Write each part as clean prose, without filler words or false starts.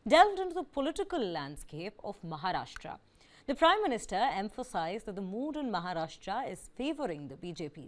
delved into the political landscape of Maharashtra. The Prime Minister emphasized that the mood in Maharashtra is favouring the BJP.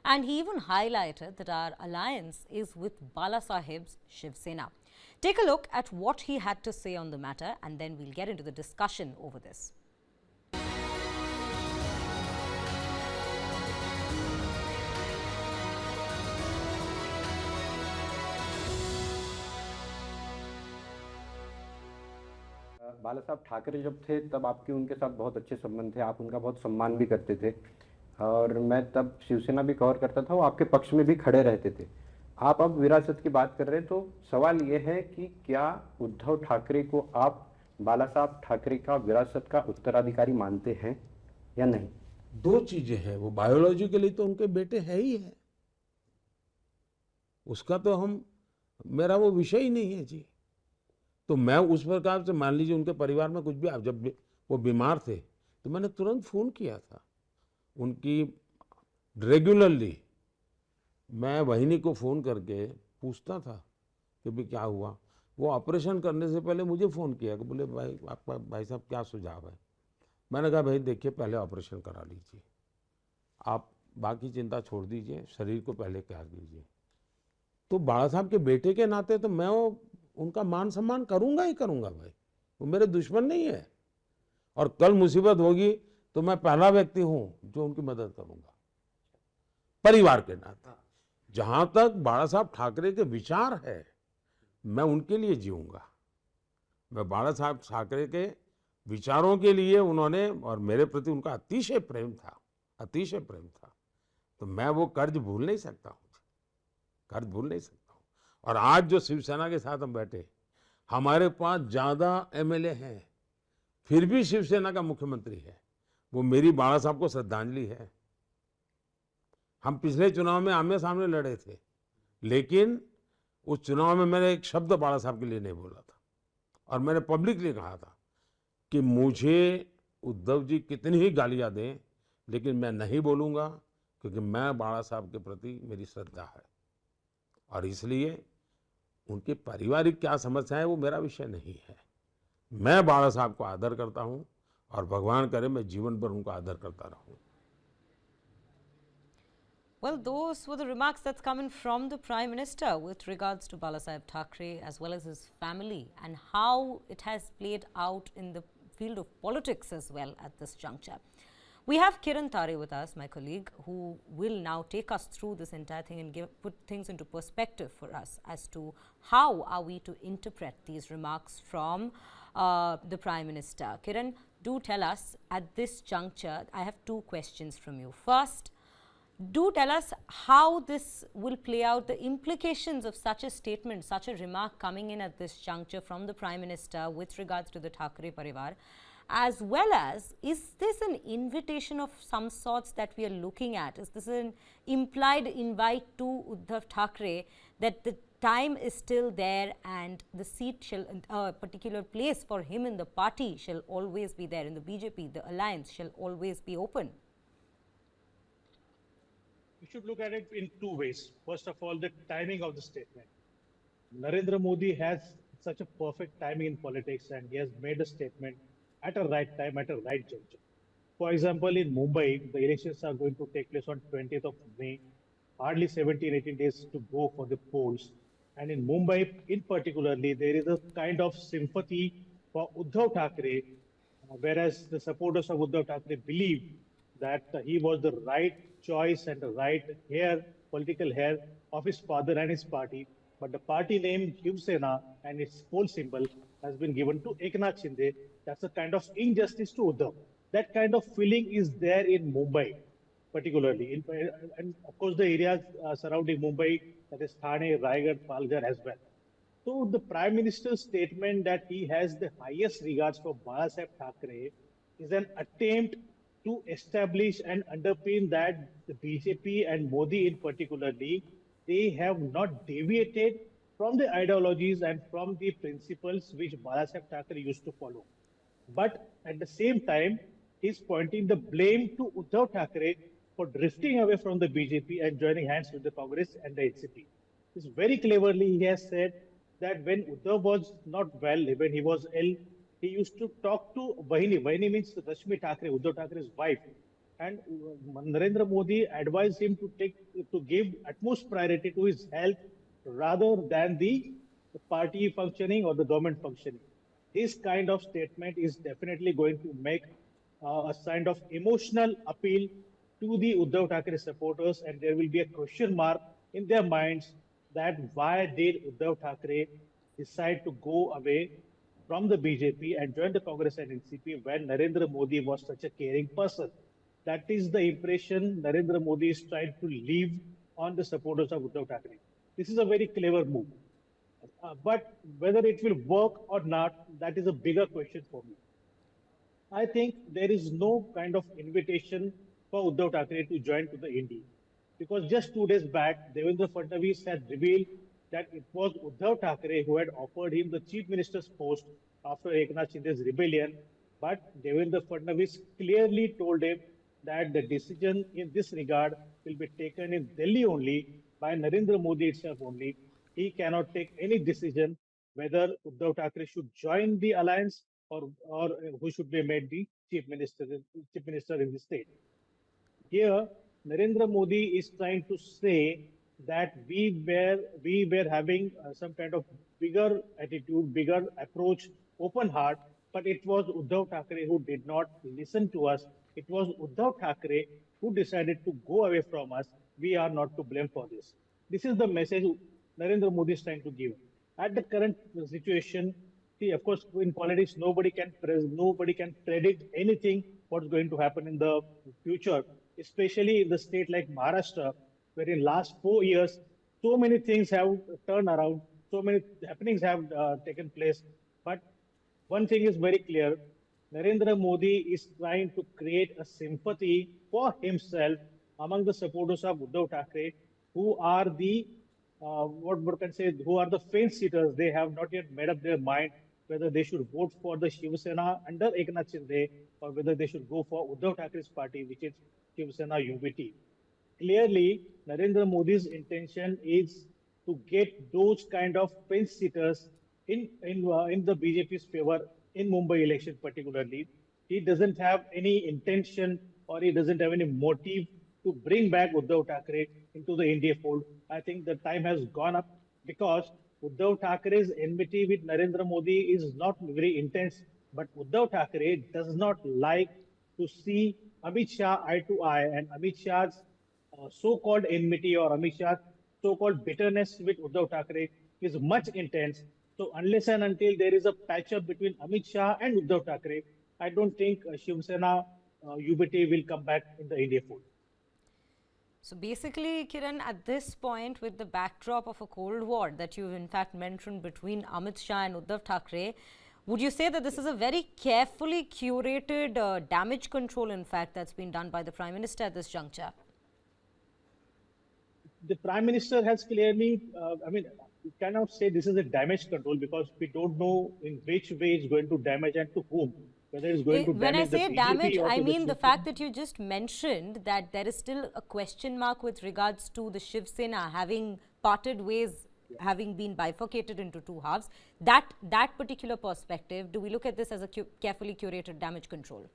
And he even highlighted that our alliance is with Balasaheb's Shiv Sena. Take a look at what he had to say on the matter, and then we'll get into the discussion over this. बाला साहब ठाकरे जब थे तब आपके उनके साथ बहुत अच्छे संबंध थे, आप उनका बहुत सम्मान भी करते थे और मैं तब शिवसेना भी कवर करता था, वो आपके पक्ष में भी खड़े रहते थे। आप अब विरासत की बात कर रहे हैं, तो सवाल ये है कि क्या उद्धव ठाकरे को आप बाला साहब ठाकरे का विरासत का उत्तराधिकारी मानते हैं या नहीं? दो चीजें हैं, वो बायोलॉजिकली तो उनके बेटे है ही है, उसका तो मेरा वो विषय ही नहीं है जी। तो मैं उस प्रकार से, मान लीजिए उनके परिवार में कुछ भी, जब वो बीमार थे तो मैंने तुरंत फोन किया था उनकी, रेगुलरली मैं वहिनी को फोन करके पूछता था कि भाई क्या हुआ। वो ऑपरेशन करने से पहले मुझे फोन किया कि बोले भाई आपका, भाई साहब क्या सुझाव है। मैंने कहा भाई देखिए पहले ऑपरेशन करा लीजिए, आप बाकी चिंता छोड़ दीजिए, शरीर को पहले क्या कीजिए। तो बाला साहब के बेटे के नाते तो मैं उनका मान सम्मान करूंगा ही करूंगा भाई, वो मेरे दुश्मन नहीं है। और कल मुसीबत होगी तो मैं पहला व्यक्ति हूं जो उनकी मदद करूंगा परिवार के नाते। जहां तक बाला साहब ठाकरे के विचार है, मैं उनके लिए जीऊंगा। मैं बाला साहब ठाकरे के विचारों के लिए, उन्होंने और मेरे प्रति उनका अतिशय प्रेम था, अतिशय प्रेम था, तो मैं वो कर्ज भूल नहीं सकता हूं, कर्ज भूल नहीं सकता हूं। और आज जो शिवसेना के साथ हम बैठे, हमारे पास ज्यादा एमएलए हैं, फिर भी शिवसेना का मुख्यमंत्री है, वो मेरी बाला साहब को श्रद्धांजलि है। हम पिछले चुनाव में आमने सामने लड़े थे, लेकिन उस चुनाव में मैंने एक शब्द बाला साहब के लिए नहीं बोला था और मैंने पब्लिकली कहा था कि मुझे उद्धव जी कितनी ही गालियां दें, लेकिन मैं नहीं बोलूंगा, क्योंकि मैं बाला साहब के प्रति मेरी श्रद्धा है। और इसलिए उनके पारिवारिक क्या समस्या है वो मेरा विषय नहीं है। मैं बाला साहब को आदर करता हूं और भगवान करे मैं जीवन भर उनका आदर करता रहूं। Well, those were the remarks that's coming from the Prime Minister with regards to Balasaheb Thackeray as well as his family and how it has played out in the field of politics as well at this juncture. We have Kiran Tare with us, my colleague, who will now take us through this entire thing and put things into perspective for us as to how are we to interpret these remarks from the Prime Minister. Kiran, do tell us at this juncture, I have two questions from you. First, do tell us how this will play out, the implications of such a statement, such a remark coming in at this juncture from the Prime Minister with regards to the Thackeray Parivar, as well as, is this an invitation of some sorts that we are looking at? Is this an implied invite to Uddhav Thackeray that the time is still there and the seat shall, a particular place for him in the party shall always be there, in the BJP, the alliance shall always be open? We should look at it in two ways. First of all, the timing of the statement. Narendra Modi has such a perfect timing in politics, and he has made a statement at a right time, at a right juncture. For example, in Mumbai, the elections are going to take place on 20th of May, hardly 17, 18 days to go for the polls. And in Mumbai, in particularly, there is a kind of sympathy for Uddhav Thackeray, whereas the supporters of Uddhav Thackeray believe that he was the right choice and the right political heir of his father and his party. But the party name Shiv Sena and its poll symbol has been given to Eknath Shinde. That's a kind of injustice to Uddhav. That kind of feeling is there in Mumbai, particularly. And of course, the areas surrounding Mumbai, that is Thane, Raigad, Palghar as well. So the Prime Minister's statement that he has the highest regards for Balasaheb Thackeray is an attempt to establish and underpin that the BJP and Modi in particularly, they have not deviated from the ideologies and from the principles which Balasaheb Thackeray used to follow. But at the same time, he's pointing the blame to Uddhav Thackeray for drifting away from the BJP and joining hands with the Congress and the NCP. Very cleverly, he has said that when Uddhav was not well, when he was ill, he used to talk to Bahini. Bahini means Rashmi Thackeray, Uddhav Thackeray's wife. And Narendra Modi advised him to give utmost priority to his health rather than the party functioning or the government functioning. This kind of statement is definitely going to make a kind of emotional appeal to the Uddhav Thackeray supporters, and there will be a question mark in their minds that why did Uddhav Thackeray decide to go away from the BJP and join the Congress and NCP when Narendra Modi was such a caring person. That is the impression Narendra Modi is trying to leave on the supporters of Uddhav Thackeray. This is a very clever move. But whether it will work or not, that is a bigger question for me. I think there is no kind of invitation for Uddhav Thackeray to join to the NDA. Because just 2 days back, Devendra Fadnavis had revealed that it was Uddhav Thackeray who had offered him the chief minister's post after Eknath Shinde's rebellion. But Devendra Fadnavis clearly told him that the decision in this regard will be taken in Delhi only by Narendra Modi itself only. He cannot take any decision whether Uddhav Thackeray should join the alliance or who should be made the chief minister in the state. Here, Narendra Modi is trying to say that we were having some kind of bigger attitude, bigger approach, open heart, but it was Uddhav Thackeray who did not listen to us. It was Uddhav Thackeray who decided to go away from us. We are not to blame for this. This is the message Narendra Modi is trying to give. At the current situation, see, of course, in politics, nobody can predict anything what's going to happen in the future, especially in the state like Maharashtra, where in last 4 years, so many things have turned around, so many happenings have taken place. But one thing is very clear, Narendra Modi is trying to create a sympathy for himself among the supporters of Uddhav Thackeray, who are the what one can say, who are the fence sitters. They have not yet made up their mind whether they should vote for the Shiv Sena under Eknath Shinde or whether they should go for Uddhav Thackeray's party, which is Shiv Sena UBT. Clearly, Narendra Modi's intention is to get those kind of fence sitters in the BJP's favor in Mumbai election particularly. He doesn't have any intention or he doesn't have any motive to bring back Uddhav Thackeray into the India fold. I think the time has gone up because Uddhav Thackeray's enmity with Narendra Modi is not very intense, but Uddhav Thackeray does not like to see Amit Shah eye to eye, and Amit Shah's so-called enmity or Amit Shah's so-called bitterness with Uddhav Thackeray is much intense. So unless and until there is a patch-up between Amit Shah and Uddhav Thackeray, I don't think Shiv Sena UBT will come back in the India fold. So basically, Kiran, at this point, with the backdrop of a Cold War that you've in fact mentioned between Amit Shah and Uddhav Thackeray, would you say that this is a very carefully curated damage control, in fact, that's been done by the Prime Minister at this juncture? The Prime Minister has clearly, you cannot say this is a damage control because we don't know in which way it's going to damage and to whom. Whether it's going to when I damage say the damage, BJP I mean the CPM. fact that you just mentioned that there is still a question mark with regards to the Shiv Sena having parted ways, having been bifurcated into two halves. That particular perspective, do we look at this as a carefully curated damage control?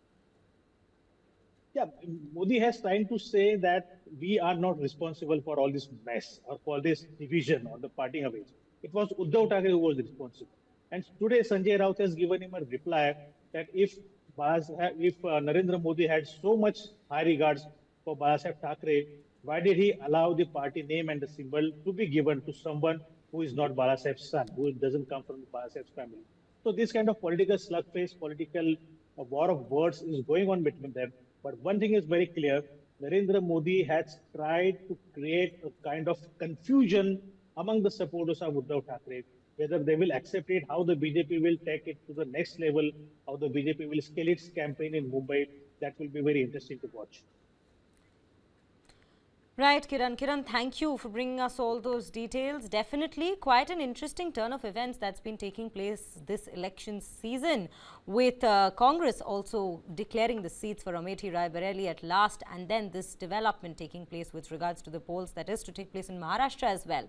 Yeah, Modi has tried to say that we are not responsible for all this mess or for this division or the parting of it. It was Uddhav Thackeray who was responsible. And today Sanjay Raut has given him a reply that if Narendra Modi had so much high regards for Balasaheb Thackeray, why did he allow the party name and the symbol to be given to someone who is not Balasaheb's son, who doesn't come from Balasaheb's family? So this kind of political slugfest, political war of words is going on between them. But one thing is very clear, Narendra Modi has tried to create a kind of confusion among the supporters of Uddhav Thackeray, whether they will accept it, how the BJP will take it to the next level, how the BJP will scale its campaign in Mumbai. That will be very interesting to watch. Right, Kiran. Kiran, thank you for bringing us all those details. Definitely quite an interesting turn of events that's been taking place this election season, with Congress also declaring the seats for Amethi Rai Bareli at last, and then this development taking place with regards to the polls that is to take place in Maharashtra as well.